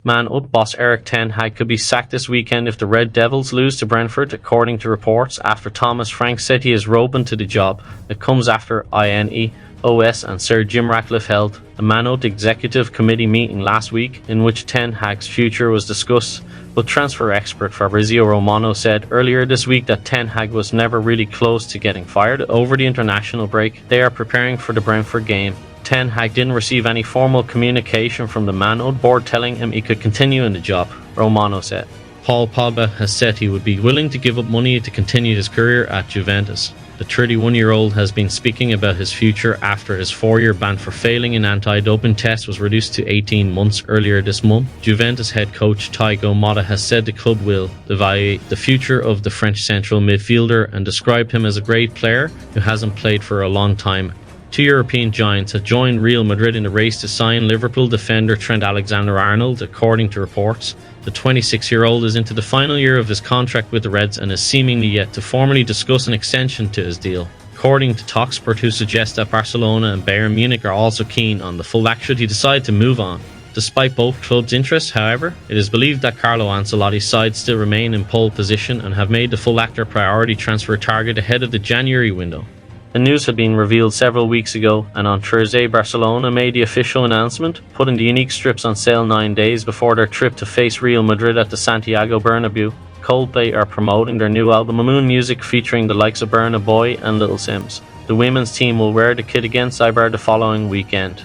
Man up boss Erik ten Hag could be sacked this weekend if the Red Devils lose to Brentford, according to reports, after Thomas Frank said he is open to the job. It comes after INEOS and Sir Jim Ratcliffe held a Man Up executive committee meeting last week in which ten Hag's future was discussed, but transfer expert Fabrizio Romano said earlier this week that ten Hag was never really close to getting fired over the international break. They are preparing for the Brentford game. Ten Hag didn't receive any formal communication from the Man Up board telling him he could continue in the job, Romano said. Paul Pogba has said he would be willing to give up money to continue his career at Juventus. The 31-year-old has been speaking about his future after his 4-year ban for failing an anti-doping test was reduced to 18 months earlier this month. Juventus head coach Thiago Motta has said the club will evaluate the future of the French central midfielder and described him as a great player who hasn't played for a long time. Two European giants have joined Real Madrid in the race to sign Liverpool defender Trent Alexander-Arnold, according to reports. The 26-year-old is into the final year of his contract with the Reds and is seemingly yet to formally discuss an extension to his deal. According to Talksport, who suggest that Barcelona and Bayern Munich are also keen on the fullback should he decide to move on. Despite both clubs' interests, however, it is believed that Carlo Ancelotti's side still remain in pole position and have made the fullback their priority transfer target ahead of the January window. The news had been revealed several weeks ago, and on Thursday Barcelona made the official announcement, putting the unique strips on sale 9 days before their trip to face Real Madrid at the Santiago Bernabeu. Coldplay are promoting their new album Moon Music featuring the likes of Burna Boy and Little Sims. The women's team will wear the kit against Eibar the following weekend.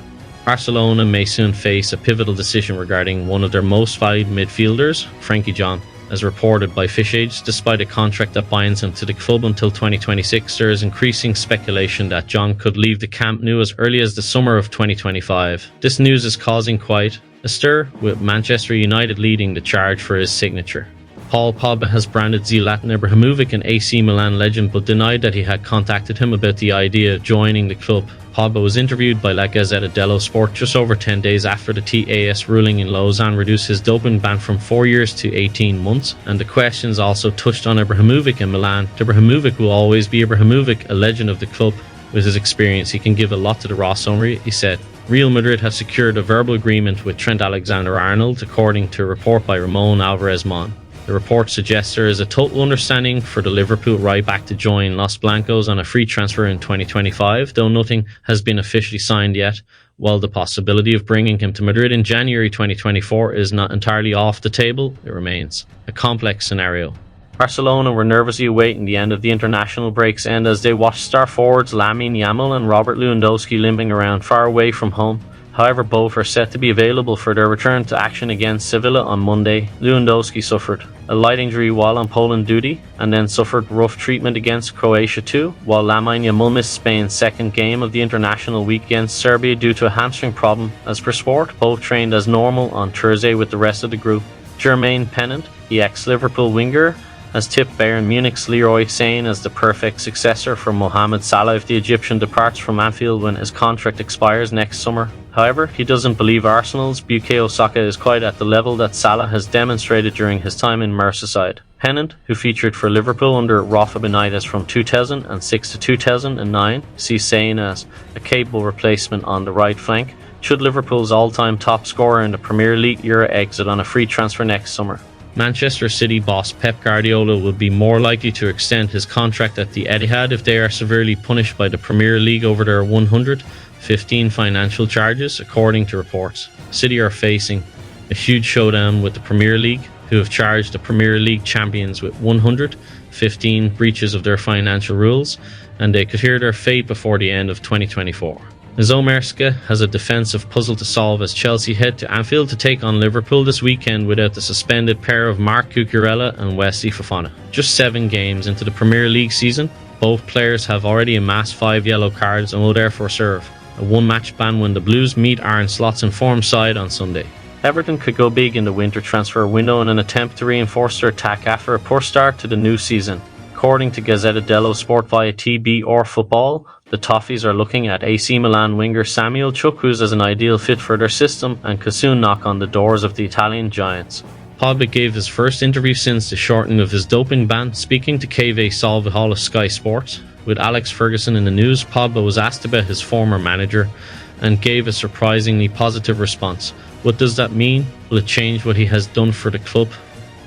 Barcelona may soon face a pivotal decision regarding one of their most valued midfielders, Frankie John. As reported by Fish Age, despite a contract that binds him to the club until 2026, there is increasing speculation that John could leave the Camp Nou as early as the summer of 2025. This news is causing quite a stir, with Manchester United leading the charge for his signature. Paul Pogba has branded Zlatan Ibrahimovic an AC Milan legend, but denied that he had contacted him about the idea of joining the club. Pogba was interviewed by La Gazzetta dello Sport just over 10 days after the TAS ruling in Lausanne reduced his doping ban from 4 years to 18 months, and the questions also touched on Ibrahimovic in Milan. Ibrahimovic will always be Ibrahimovic, a legend of the club. With his experience, he can give a lot to the roster, he said. Real Madrid have secured a verbal agreement with Trent Alexander-Arnold, according to a report by Ramon Alvarez Mon. The report suggests there is a total understanding for the Liverpool right back to join Los Blancos on a free transfer in 2025, though nothing has been officially signed yet. While the possibility of bringing him to Madrid in January 2024 is not entirely off the table, it remains a complex scenario. Barcelona were nervously awaiting the end of the international break's end as they watched star forwards Lamine Yamal and Robert Lewandowski limping around far away from home. However, both are set to be available for their return to action against Sevilla on Monday. Lewandowski suffered a light injury while on Poland duty, and then suffered rough treatment against Croatia too, while Lamine Yamal missed Spain's second game of the international week against Serbia due to a hamstring problem. As per Sport, both trained as normal on Thursday with the rest of the group. Jermaine Pennant, the ex-Liverpool winger, has tipped Bayern Munich's Leroy Sane as the perfect successor for Mohamed Salah if the Egyptian departs from Anfield when his contract expires next summer. However, he doesn't believe Arsenal's Bukayo Saka is quite at the level that Salah has demonstrated during his time in Merseyside. Pennant, who featured for Liverpool under Rafa Benitez from 2006 to 2009, sees Sane as a capable replacement on the right flank, should Liverpool's all-time top scorer in the Premier League era exit on a free transfer next summer. Manchester City boss Pep Guardiola will be more likely to extend his contract at the Etihad if they are severely punished by the Premier League over their 115 financial charges, according to reports. City are facing a huge showdown with the Premier League, who have charged the Premier League champions with 115 breaches of their financial rules, and they could hear their fate before the end of 2024. Zomerska has a defensive puzzle to solve as Chelsea head to Anfield to take on Liverpool this weekend without the suspended pair of Marc Cucurella and Wesley Fofana. Just 7 games into the Premier League season, both players have already amassed 5 yellow cards and will therefore serve a 1-match ban when the Blues meet Arne Slot's informed side on Sunday. Everton could go big in the winter transfer window in an attempt to reinforce their attack after a poor start to the new season. According to Gazzetta dello Sport via TB or Football, the Toffees are looking at AC Milan winger Samuel Chukwueze as an ideal fit for their system and could soon knock on the doors of the Italian giants. Pogba gave his first interview since the shortening of his doping ban, speaking to KV Salvahall of Sky Sports. With Alex Ferguson in the news, Pogba was asked about his former manager and gave a surprisingly positive response. What does that mean? Will it change what he has done for the club?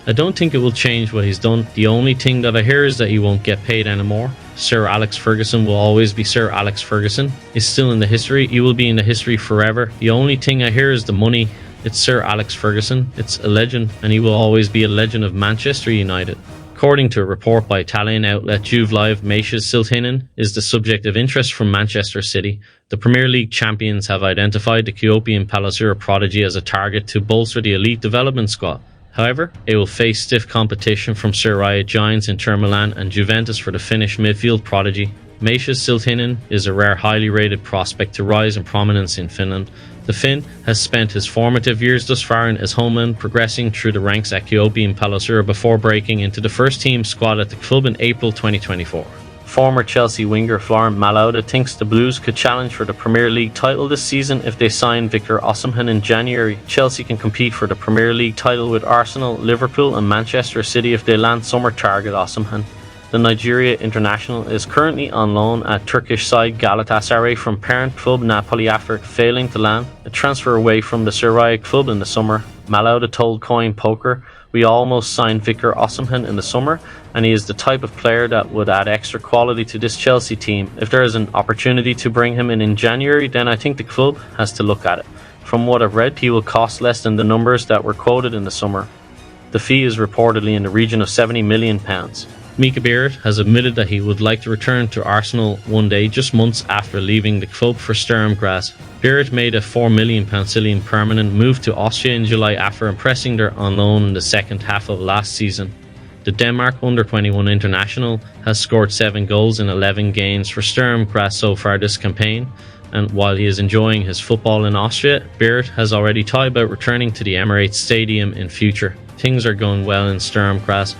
I don't think it will change what he's done. The only thing that I hear is that he won't get paid anymore. Sir Alex Ferguson will always be Sir Alex Ferguson. He's still in the history. He will be in the history forever. The only thing I hear is the money. It's Sir Alex Ferguson. It's a legend, and he will always be a legend of Manchester United. According to a report by Italian outlet Juve Live, Meisha's Siltinen is the subject of interest from Manchester City. The Premier League champions have identified the Ethiopian Palloseura prodigy as a target to bolster the elite development squad. However, it will face stiff competition from Serie A giants Inter Milan and Juventus for the Finnish midfield prodigy. Meisha's Siltinen is a rare, highly rated prospect to rise in prominence in Finland. The Finn has spent his formative years thus far in his homeland, progressing through the ranks at Ethiopian Palloseura before breaking into the first team squad at the club in April 2024. Former Chelsea winger Florent Malauda thinks the Blues could challenge for the Premier League title this season if they sign Victor Osimhen in January. Chelsea can compete for the Premier League title with Arsenal, Liverpool and Manchester City if they land summer target Osimhen. The Nigeria international is currently on loan at Turkish side Galatasaray from parent club Napoli after failing to land a transfer away from the Serie A club in the summer. Malauda told Coin Poker, "We almost signed Victor Osimhen in the summer, and he is the type of player that would add extra quality to this Chelsea team. If there is an opportunity to bring him in January, then I think the club has to look at it. From what I've read, he will cost less than the numbers that were quoted in the summer. The fee is reportedly in the region of £70 million. Biereth has admitted that he would like to return to Arsenal one day, just months after leaving the club for Sturm Graz. Biereth made a £4 million Sicilian permanent move to Austria in July after impressing there on loan in the second half of last season. The Denmark under-21 international has scored 7 goals in 11 games for Sturm Graz so far this campaign, and while he is enjoying his football in Austria, Biereth has already thought about returning to the Emirates Stadium in future. Things are going well in Sturm Graz.